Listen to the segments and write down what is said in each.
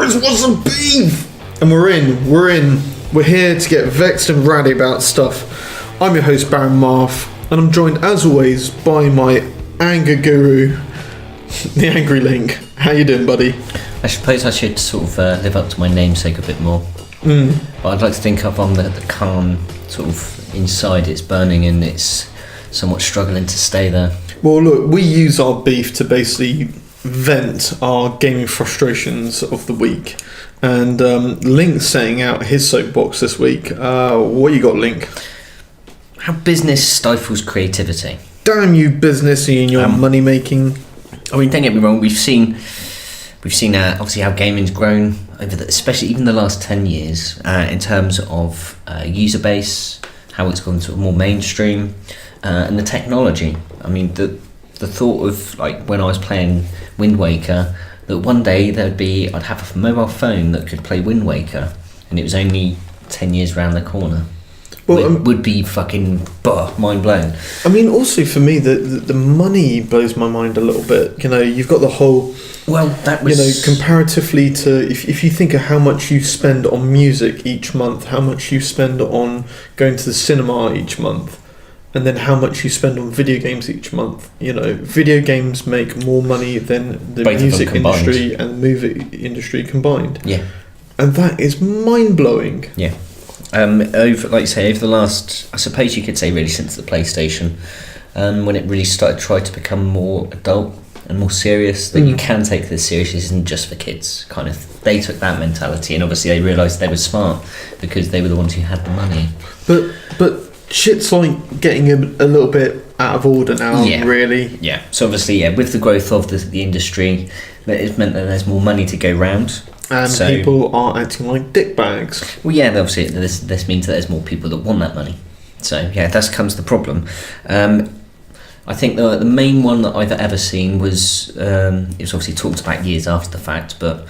Guys, what's some beef? And we're in. We're here to get vexed and ratty about stuff. I'm your host, Baron Marf, and I'm joined, as always, by my anger guru, the Angrylink. How you doing, buddy? I suppose I should sort of live up to my namesake a bit more. But I'd like to think of on the calm, sort of inside it's burning and it's somewhat struggling to stay there. Well, look, we use our beef to basically vent our gaming frustrations of the week. And Link's setting out his soapbox this week. What you got, Link? How business stifles creativity. Damn you, business, and your money making. I mean, don't get me wrong. We've seen obviously how gaming's grown over especially even the last 10 years in terms of user base, how it's gone sort of more mainstream, and the technology. I mean, the thought of like when I was playing Wind Waker, that one day I'd have a mobile phone that could play Wind Waker, and it was only 10 years round the corner. Well, would be fucking mind blown. I mean, also for me, the money blows my mind a little bit. You know, you've got the whole. Well, that was. You know, comparatively to if you think of how much you spend on music each month, how much you spend on going to the cinema each month, and then how much you spend on video games each month. You know, video games make more money than the Both music industry and the movie industry combined. Yeah. And that is mind blowing. Yeah. Over the last, I suppose you could say really since the PlayStation, when it really started to try to become more adult and more serious, that you can take this seriously, this isn't just for kids, kind of. They took that mentality, and obviously they realised they were smart because they were the ones who had the money. But shit's like getting a little bit out of order now, really. Yeah. So obviously, with the growth of the industry, that it's meant that there's more money to go round. And people are acting like dickbags. Well, yeah, obviously this means that there's more people that want that money. So, yeah, that comes the problem. I think the main one that I've ever seen was, it was obviously talked about years after the fact, but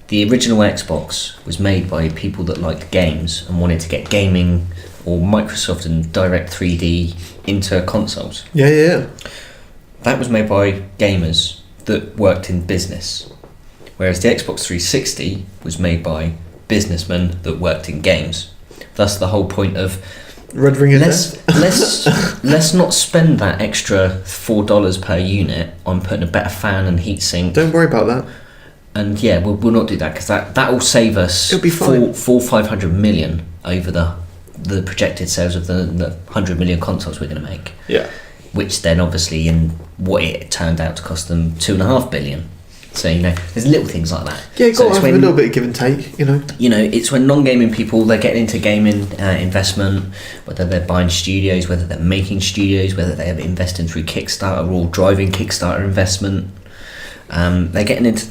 the original Xbox was made by people that liked games and wanted to get gaming or Microsoft and Direct 3D into consoles. Yeah. That was made by gamers that worked in business. Whereas the Xbox 360 was made by businessmen that worked in games. Thus the whole point of Red Ring let's not spend that extra $4 per unit on putting a better fan and heatsink. Don't worry about that. And yeah, we'll not do that because that will save us. It'll be fine. 500 million over the projected sales of the 100 million consoles we're going to make. Yeah. Which then obviously in what it turned out to cost them 2.5 billion. So, you know, there's little things like that. Yeah, got to have a little bit of give and take, you know. You know, it's when non-gaming people, they're getting into gaming investment, whether they're buying studios, whether they're making studios, whether they're investing through Kickstarter or driving Kickstarter investment. They're getting into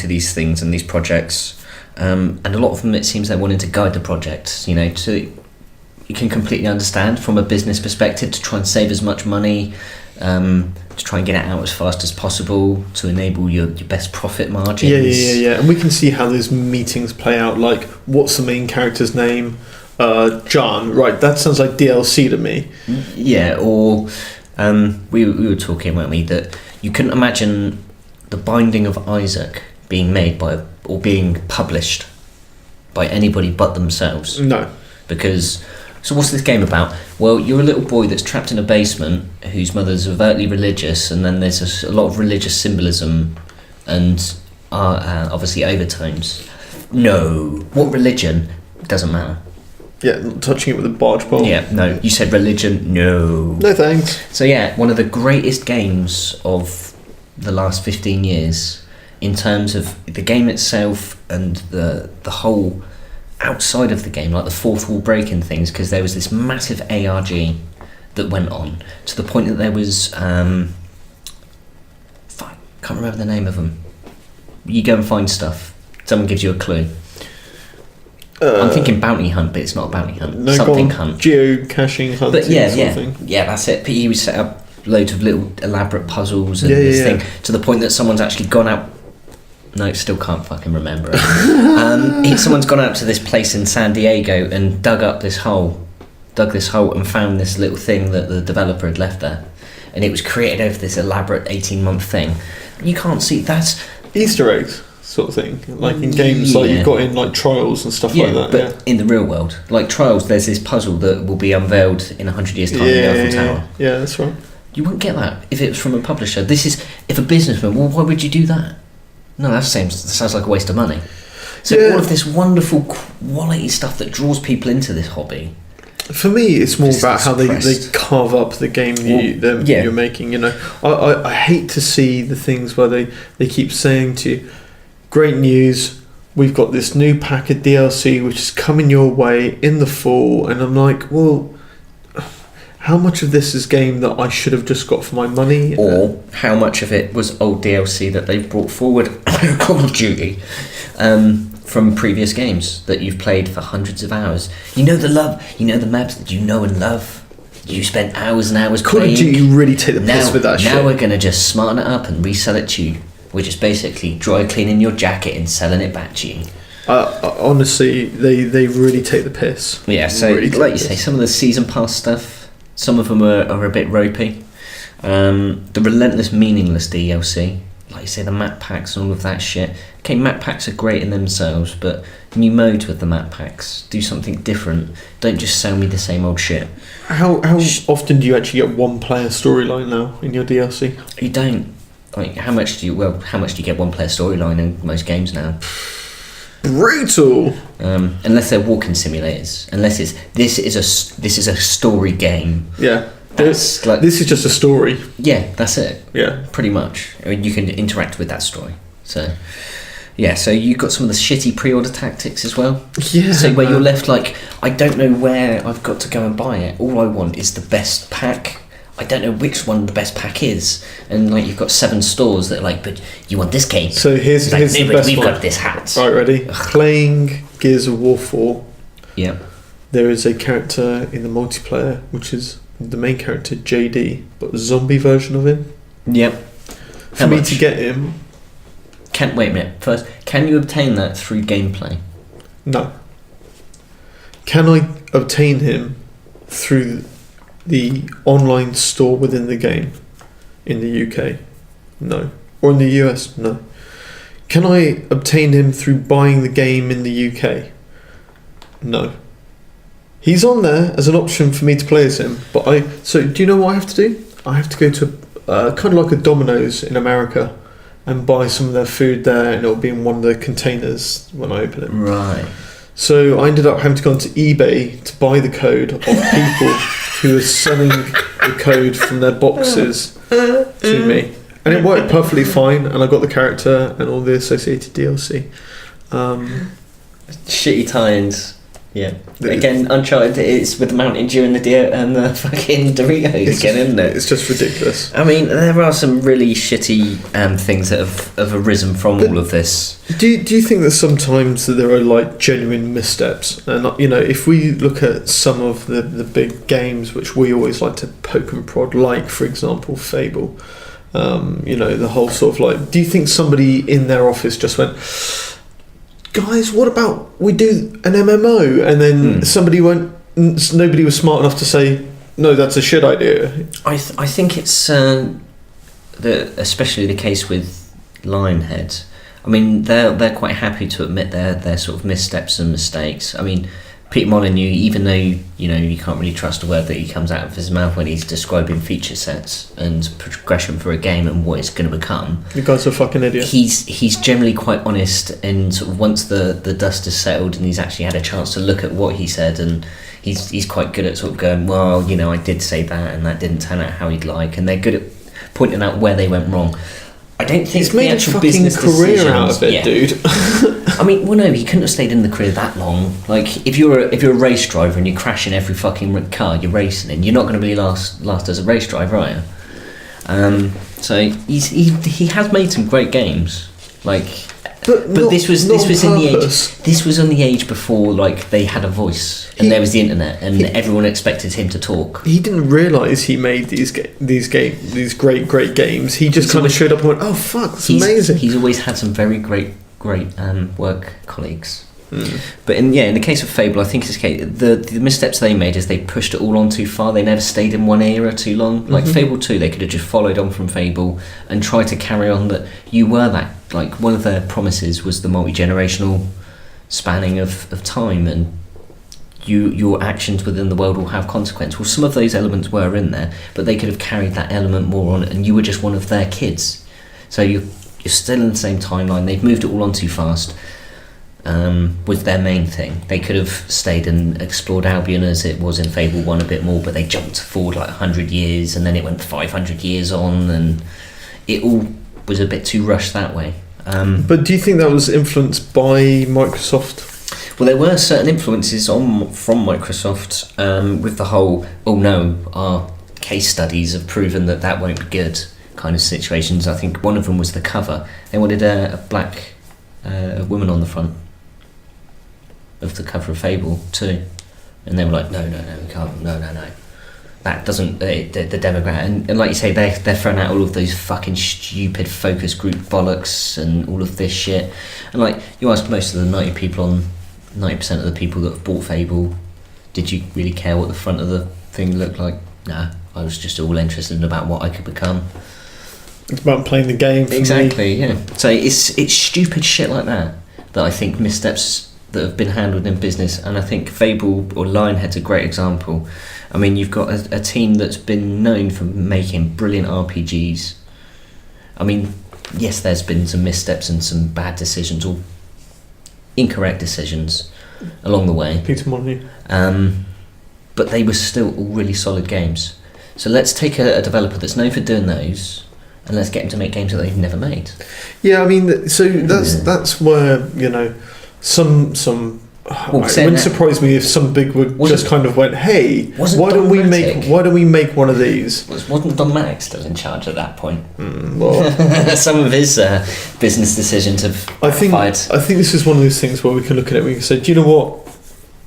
these things and these projects. And a lot of them, it seems they're wanting to guide the project, you know, so you can completely understand from a business perspective to try and save as much money, to try and get it out as fast as possible to enable your best profit margins. Yeah. And we can see how those meetings play out. Like, what's the main character's name? John. Right, that sounds like DLC to me. Yeah, or we were talking, weren't we, that you couldn't imagine the Binding of Isaac being made by or being published by anybody but themselves. No. Because... So what's this game about? Well, you're a little boy that's trapped in a basement whose mother's overtly religious, and then there's a lot of religious symbolism and obviously overtones. No. What religion? Doesn't matter. Yeah, touching it with a barge pole. Yeah, no. You said religion? No. No thanks. So yeah, one of the greatest games of the last 15 years in terms of the game itself and the whole... outside of the game, like the fourth wall breaking things, because there was this massive ARG that went on to the point that there was can't remember the name of them. You go and find stuff, someone gives you a clue. I'm thinking bounty hunt, but it's not a bounty hunt. No, something hunt, geocaching hunt. But yeah, that's it. But you set up loads of little elaborate puzzles and thing to the point that someone's actually gone out. No, still can't fucking remember it. Someone's gone out to this place in San Diego and dug this hole and found this little thing that the developer had left there. And it was created over this elaborate 18-month thing. You can't see, that's... Easter eggs. sort of thing, like in games like you've got in like Trials and stuff like that. But in the real world, like Trials, there's this puzzle that will be unveiled in 100 years' time in the Eiffel Tower. Yeah, that's right. You wouldn't get that if it was from a publisher. This is if a businessman. Well, why would you do that? No, that sounds like a waste of money. So all of this wonderful quality stuff that draws people into this hobby. For me, it's more about how they carve up the game you're making. You know, I hate to see the things where they keep saying to you, "Great news, we've got this new pack of DLC which is coming your way in the fall," and I'm like, well, how much of this is game that I should have just got for my money? Or how much of it was old DLC that they've brought forward, Call of Duty, from previous games that you've played for hundreds of hours. You know the maps that you know and love. You spent hours and hours playing. Call of Duty really take the piss with that shit. Now we're going to just smarten it up and resell it to you. We're just basically dry cleaning your jacket and selling it back to you. Honestly, they really take the piss. Yeah, so like you say, some of the season pass stuff, some of them are a bit ropey. The relentless, meaningless DLC, like you say, the map packs and all of that shit. Okay, map packs are great in themselves, but new modes with the map packs, do something different. Don't just sell me the same old shit. How often do you actually get one player storyline now in your DLC? You don't. Like, how much do you get one player storyline in most games now? Brutal. Unless they're walking simulators. Unless this is a story game. Yeah. This is just a story. Yeah, that's it. Yeah, pretty much. I mean, you can interact with that story. So, yeah. So you've got some of the shitty pre-order tactics as well. Yeah. So where you're left like, I don't know where I've got to go and buy it. All I want is the best pack. I don't know which one the best pack is, and like you've got 7 stores that are like, but you want this game. So here's the best we've one. got this hat. Right, ready? Playing Gears of War 4. Yeah. There is a character in the multiplayer which is the main character JD, but a zombie version of him. Yep. For me to get him, wait a minute. First, can you obtain that through gameplay? No. Can I obtain him through the online store within the game in the UK? No. Or in the US? No. Can I obtain him through buying the game in the UK? No. He's on there as an option for me to play as him, but so do you know what I have to do? I have to go to kind of like a Domino's in America and buy some of their food there, and it'll be in one of the containers when I open it. Right. So I ended up having to go onto eBay to buy the code of people who are selling the code from their boxes to me. And it worked perfectly fine, and I got the character and all the associated DLC. Shitty tie-ins. Yeah. Again, Uncharted is with the Mountain Dew and the fucking Doritos again, isn't it? It's just ridiculous. I mean, there are some really shitty things that have arisen from all of this. Do you think that sometimes there are like genuine missteps? And you know, if we look at some of the big games which we always like to poke and prod, like for example Fable, you know, the whole sort of like, do you think somebody in their office just went, guys, what about we do an MMO? And then nobody was smart enough to say, no, that's a shit idea. I think it's especially the case with Lionhead. I mean, they're quite happy to admit their sort of missteps and mistakes. I mean, Peter Molyneux, even though you can't really trust a word that he comes out of his mouth when he's describing feature sets and progression for a game and what it's going to become. The guy's a fucking idiot. He's generally quite honest, and sort of once the dust has settled and he's actually had a chance to look at what he said, and he's quite good at sort of going, well, I did say that and that didn't turn out how he'd like, and they're good at pointing out where they went wrong. I don't think he's made the actual a fucking business career out of it, dude. I mean, well, no, he couldn't have stayed in the career that long. Like, if you're a race driver and you're crashing every fucking car you're racing in, you're not going to really last as a race driver, are you? So he has made some great games, like. But this was on the age before like they had a voice and there was the internet and everyone expected him to talk. He didn't realise he made these great games. He just kind of showed up and went, "Oh fuck, that's amazing." He's always had some very great work colleagues. But in the case of Fable, I think the missteps they made is they pushed it all on too far. They never stayed in one era too long. Like Fable 2, they could have just followed on from Fable and tried to carry on that you were that. Like, one of their promises was the multi-generational spanning of time, and your actions within the world will have consequence. Well, some of those elements were in there, but they could have carried that element more on, and you were just one of their kids. So you're still in the same timeline. They've moved it all on too fast. Was their main thing. They could have stayed and explored Albion as it was in Fable 1 a bit more, but they jumped forward like 100 years, and then it went 500 years on, and it all was a bit too rushed that way. But do you think that was influenced by Microsoft? Well, there were certain influences from Microsoft with the whole, our case studies have proven that won't be good kind of situations. I think one of them was the cover. They wanted a black woman on the front of the cover of Fable 2, and they were like, no, we can't, no. That doesn't, the demographic, and like you say, they're throwing out all of those fucking stupid focus group bollocks and all of this shit. And like, you ask most of the 90% of the people that have bought Fable, did you really care what the front of the thing looked like? Nah, I was just all interested in about what I could become. It's about playing the game. Exactly, yeah. So it's stupid shit like that I think missteps that have been handled in business, and I think Fable or Lionhead's a great example. I mean, you've got a team that's been known for making brilliant RPGs. I mean, yes, there's been some missteps and some bad decisions or incorrect decisions along the way. PETA money. But they were still all really solid games. So let's take a developer that's known for doing those, and let's get them to make games that they've never made. Yeah, I mean, so that's where, some it wouldn't surprise me if some big would just kind of went, hey, why don't we make one of these? Wasn't Don Matic still in charge at that point? Well, some of his business decisions have backfired. I think this is one of those things where we can look at it and we can say, do you know what?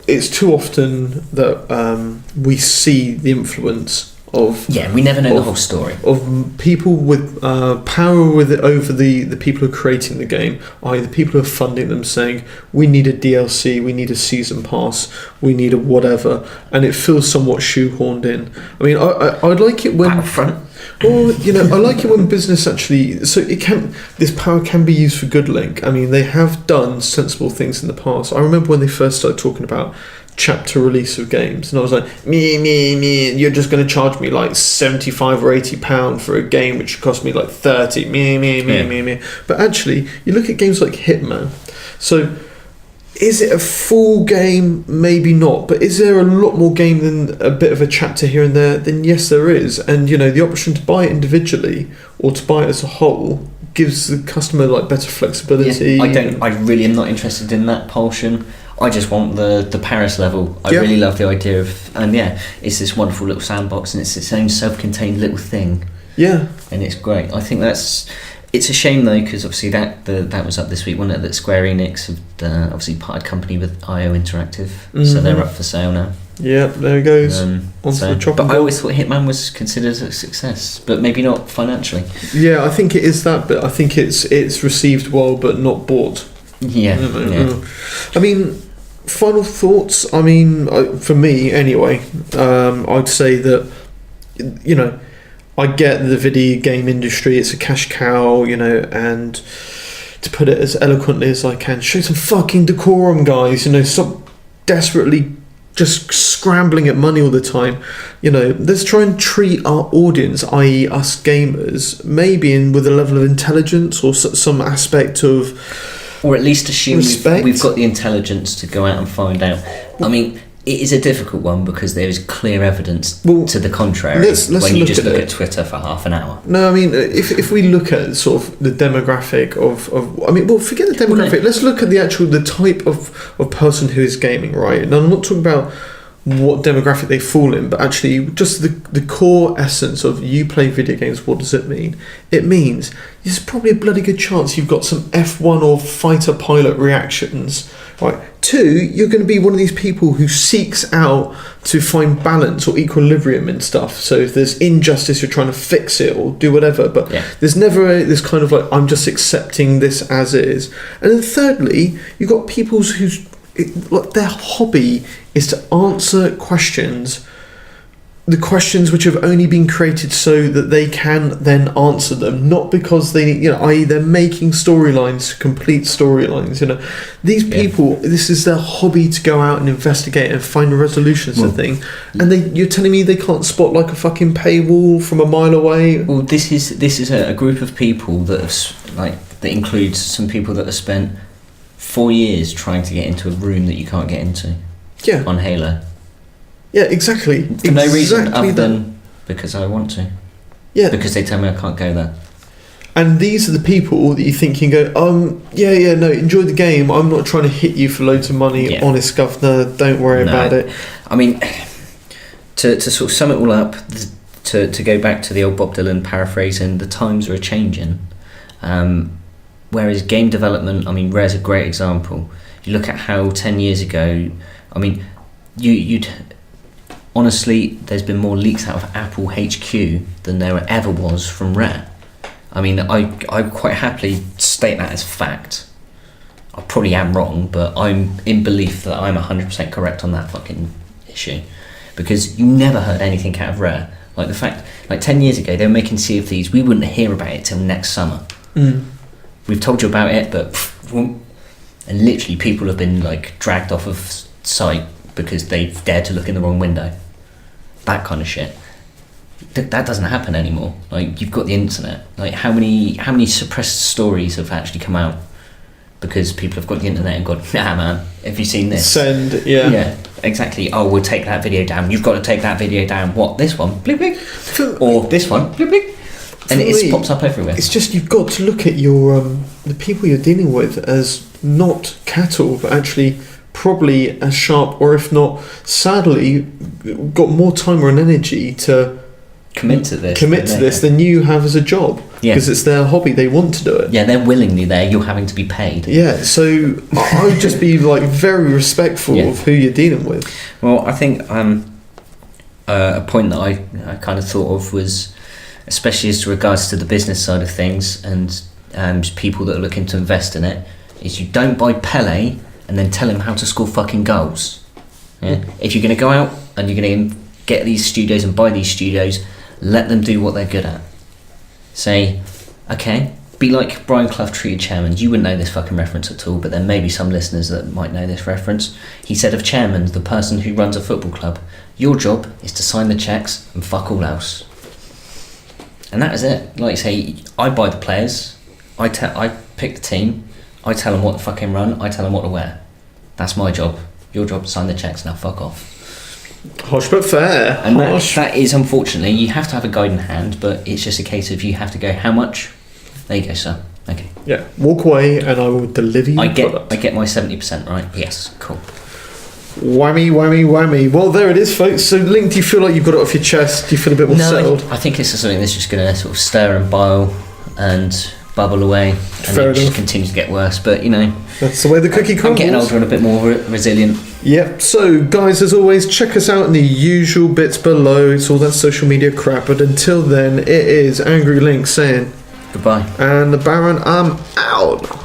It's too often that we see the influence of... Yeah, we never know the whole story. Of people with power over the people who are creating the game, i.e. the people who are funding them, saying, we need a DLC, we need a season pass, we need a whatever, and it feels somewhat shoehorned in. I mean, I'd like it when... Battlefront. Well, I like it when business actually... So this power can be used for good link. I mean, they have done sensible things in the past. I remember when they first started talking about chapter release of games, and I was like, me, you're just going to charge me like £75 or £80 for a game which cost me like 30, me. But actually, you look at games like Hitman. So, is it a full game? Maybe not. But is there a lot more game than a bit of a chapter here and there? Then yes, there is. And the option to buy it individually or to buy it as a whole gives the customer like better flexibility. Yeah, I really am not interested in that portion. I just want the Paris level. I really love the idea of, and it's this wonderful little sandbox, and it's its own self-contained little thing. Yeah, and it's great. I think it's a shame though, because obviously that was up this week, wasn't it? That Square Enix have obviously parted company with IO Interactive, so they're up for sale now. Yeah, there it goes. But I always thought Hitman was considered a success, but maybe not financially. Yeah, I think it is that, but I think it's received well, but not bought. Yeah. I mean, final thoughts. I mean, for me anyway, I'd say that I get the video game industry. It's a cash cow, and to put it as eloquently as I can, show some fucking decorum, guys. Stop desperately just scrambling at money all the time. Let's try and treat our audience, i.e. us gamers, maybe with a level of intelligence or some aspect of... Or at least assume respect. We've got the intelligence to go out and find out. I mean, it is a difficult one because there is clear evidence to the contrary when you just look at Twitter for half an hour. No, I mean, if we look at sort of the demographic of forget the demographic. Well, no. Let's look at the type of person who is gaming, right? And I'm not talking about what demographic they fall in, but actually just the core essence of you play video games. What does it mean? It means there's probably a bloody good chance you've got some F1 or fighter pilot reactions, right? 2, you're going to be one of these people who seeks out to find balance or equilibrium in stuff. So if there's injustice, you're trying to fix it or do whatever, but there's never this kind of like, I'm just accepting this as is. And then thirdly, you've got people whose like their hobby is to answer questions, the questions which have only been created so that they can then answer them, not because they, i.e. they're making storylines, complete storylines. These people, this is their hobby, to go out and investigate and find resolutions to things. And you're telling me they can't spot like a fucking paywall from a mile away? Well, this is a group of people that that includes some people that have spent 4 years trying to get into a room that you can't get into. Yeah. On Halo. Yeah, exactly. For no reason other than because I want to. Yeah. Because they tell me I can't go there. And these are the people that you think can go, no, enjoy the game. I'm not trying to hit you for loads of money. Yeah. Honest governor, don't worry about it. I mean, to sort of sum it all up, to go back to the old Bob Dylan paraphrasing, the times are a-changing. Whereas game development, I mean, Rare's a great example. You look at how 10 years ago, I mean, you'd... Honestly, there's been more leaks out of Apple HQ than there ever was from Rare. I mean, I quite happily state that as fact. I probably am wrong, but I'm in belief that I'm 100% correct on that fucking issue. Because you never heard anything out of Rare. Like the fact, 10 years ago, they were making Sea of Thieves. We wouldn't hear about it till next summer. We've told you about it, but... And literally, people have been, dragged off of site because they've dared to look in the wrong window. That kind of shit. That doesn't happen anymore. You've got the internet. How many suppressed stories have actually come out because people have got the internet and gone, nah man, have you seen this? Send, yeah. Yeah, exactly. Oh, we'll take that video down. You've got to take that video down. What, this one? Bleep, bleep. Or this one? Bleep, bleep. And it pops up everywhere. It's just you've got to look at your the people you're dealing with as not cattle, but actually probably as sharp, or if not, sadly, got more time or an energy to commit to this than you have as a job. Because it's their hobby, they want to do it. Yeah, they're willingly there, you're having to be paid. Yeah, so I would just be very respectful of who you're dealing with. Well, I think a point that I kind of thought of was, especially as regards to the business side of things and people that are looking to invest in it, is you don't buy Pele and then tell him how to score fucking goals. Yeah? If you're going to go out and you're going to get these studios and buy these studios, let them do what they're good at. Say, okay, be like Brian Clough treated chairmen. You wouldn't know this fucking reference at all, but there may be some listeners that might know this reference. He said of chairmen, the person who runs a football club, your job is to sign the checks and fuck all else. And that is it. Like say, I buy the players, I pick the team, I tell them what to fucking run, I tell them what to wear. That's my job. Your job to sign the checks, now fuck off. Harsh but fair. And that is, unfortunately, you have to have a guiding hand, but it's just a case of you have to go, how much? There you go, sir. Okay. Yeah, walk away and I will deliver you product. I get my 70% right. Yes, cool. Whammy, whammy, whammy. Well, there it is, folks. So, Link, do you feel like you've got it off your chest? Do you feel a bit more settled? I think this is something that's just going to sort of stir and boil and bubble away, and Fair it enough. just continues to get worse. But that's the way the cookie crumbles. I'm getting older and a bit more resilient. Yep. So, guys, as always, check us out in the usual bits below. It's all that social media crap. But until then, it is Angry Link saying Goodbye. And the Baron, I'm out.